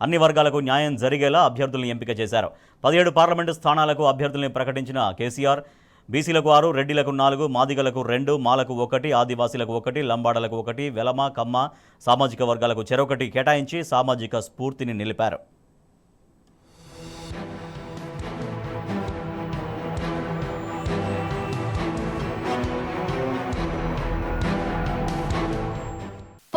అన్ని వర్గాలకు న్యాయం జరిగేలా అభ్యర్థులను ఎంపిక చేశారు. 17 పార్లమెంటు స్థానాలకు అభ్యర్థుల్ని ప్రకటించిన కేసీఆర్ బీసీలకు 6, రెడ్డిలకు 4, మాదిగలకు 2, మాలకు 1, ఆదివాసీలకు 1, లంబాడలకు 1, వెలమ, కమ్మ సామాజిక వర్గాలకు చెరొకటి కేటాయించి సామాజిక స్ఫూర్తిని నిలిపారు.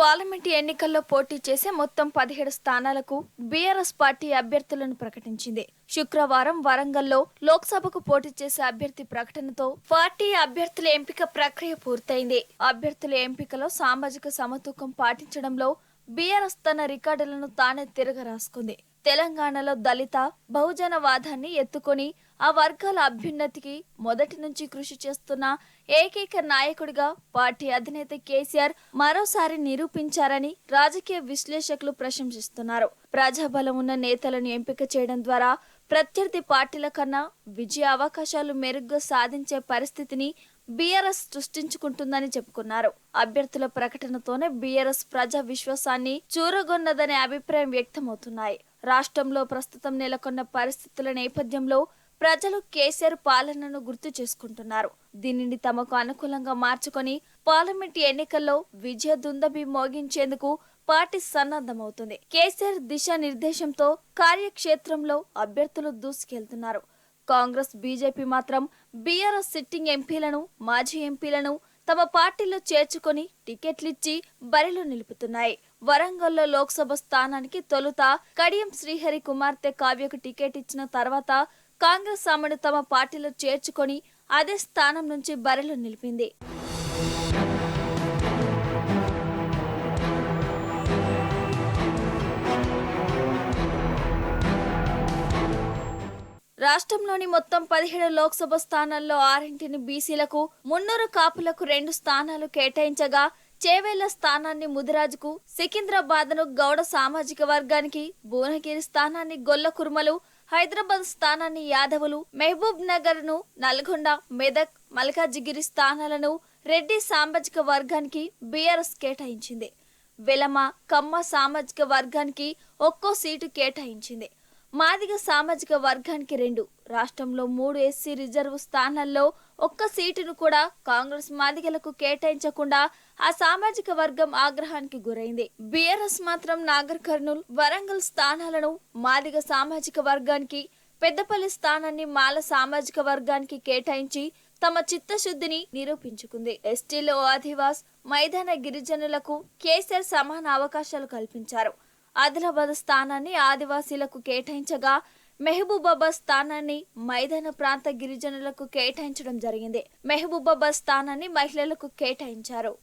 పార్లమెంటు ఎన్నికల్లో పోటీ చేసే మొత్తం 17 స్థానాలకు బీఆర్ఎస్ పార్టీ అభ్యర్థులను ప్రకటించింది. శుక్రవారం వరంగల్లో లోక్సభకు పోటీ చేసే అభ్యర్థి ప్రకటనతో పార్టీ అభ్యర్థుల ఎంపిక ప్రక్రియ పూర్తయింది. అభ్యర్థుల ఎంపికలో సామాజిక సమతూకం పాటించడంలో బీఆర్ఎస్ తన రికార్డులను తానే తిరగరాసుకుంది. తెలంగాణలో దళిత బహుజన వాదాన్ని ఎత్తుకొని ఆ వర్గాల అభ్యున్నతికి మొదటి నుంచి కృషి చేస్తున్న ఏకైక నాయకుడిగా పార్టీ అధినేత కేసీఆర్ మరోసారి నిరూపించారని రాజకీయ విశ్లేషకులు ప్రశంసిస్తున్నారు. ప్రజాబలం ఉన్న నేతలను ఎంపిక చేయడం ద్వారా ప్రత్యర్థి పార్టీల కన్నా విజయ అవకాశాలు మెరుగ్గా సాధించే పరిస్థితిని బీఆర్ఎస్ సృష్టించుకుంటుందని చెప్పుకున్నారు. అభ్యర్థుల ప్రకటనతోనే బీఆర్ఎస్ ప్రజా విశ్వాసాన్ని చూరగొన్నదనే అభిప్రాయం వ్యక్తమవుతున్నాయి. రాష్ట్రంలో ప్రస్తుతం నెలకొన్న పరిస్థితుల నేపథ్యంలో ప్రజలు కేసీఆర్ పాలనను గుర్తు చేసుకుంటున్నారు. దీనిని తమకు అనుకూలంగా మార్చుకొని పార్లమెంటు ఎన్నికల్లో విజయ దుందబి మోగించేందుకు పార్టీ సన్నద్ధమవుతుంది. కేసీఆర్ దిశానిర్దేశంతో కార్యక్షేత్రంలో అభ్యర్థులు దూసుకెళ్తున్నారు. కాంగ్రెస్, బీజేపీ మాత్రం బీఆర్ఎస్ సిట్టింగ్ ఎంపీలను, మాజీ ఎంపీలను తమ పార్టీలో చేర్చుకొని టికెట్లిచ్చి బరిలో నిలుపుతున్నాయి. వరంగల్లో లోక్సభ స్థానానికి తొలుత కడియం శ్రీహరి కుమార్తె కావ్యకు టికెట్ ఇచ్చిన తర్వాత కాంగ్రెస్ ఆమెను తమ పార్టీలో చేర్చుకొని అదే స్థానం నుంచి బరిలో నిలిపింది. రాష్ట్రంలోని మొత్తం 17 లోక్సభ స్థానాల్లో 6 బీసీలకు, మున్నూరు కాపులకు 2 స్థానాలు కేటాయించగా చేవేళ్ల స్థానాన్ని ముదిరాజుకు, సికింద్రాబాద్ను గౌడ సామాజిక వర్గానికి, భువనగిరి స్థానాన్ని గొల్ల కుర్మలు, హైదరాబాద్ స్థానాన్ని యాదవులు, మహబూబ్ నగర్ ను, నల్గొండ, మెదక్, మల్కాజిగిరి స్థానాలను రెడ్డి సామాజిక వర్గానికి బీఆర్ఎస్ కేటాయించింది. వెలమ, కమ్మ సామాజిక వర్గానికి ఒక్కో సీటు కేటాయించింది. మాదిగ సామాజిక వర్గానికి 2, రాష్ట్రంలో 3 ఎస్సీ రిజర్వ్ స్థానాల్లో ఒక్క సీటును కూడా కాంగ్రెస్ మాదిగలకు కేటాయించకుండా ఆ సామాజిక వర్గం ఆగ్రహానికి గురైంది. బీఆర్ఎస్ మాత్రం నాగర్ కర్నూల్, వరంగల్ స్థానాలను మాదిగ సామాజిక వర్గానికి, పెద్దపల్లి స్థానాన్ని మాల సామాజిక వర్గానికి కేటాయించి తమ చిత్తశుద్ధిని నిరూపించుకుంది. ఎస్టీలో ఆదివాస్, మైదాన గిరిజనులకు కేసీఆర్ సమాన అవకాశాలు కల్పించారు. ఆదిలాబాద్ స్థానాన్ని ఆదివాసీలకు కేటాయించగా మహబూబాబాద్ స్థానాన్ని మైదాన ప్రాంత గిరిజనులకు కేటాయించడం జరిగింది. మహబూబాబాద్ స్థానాన్ని మహిళలకు కేటాయించారు.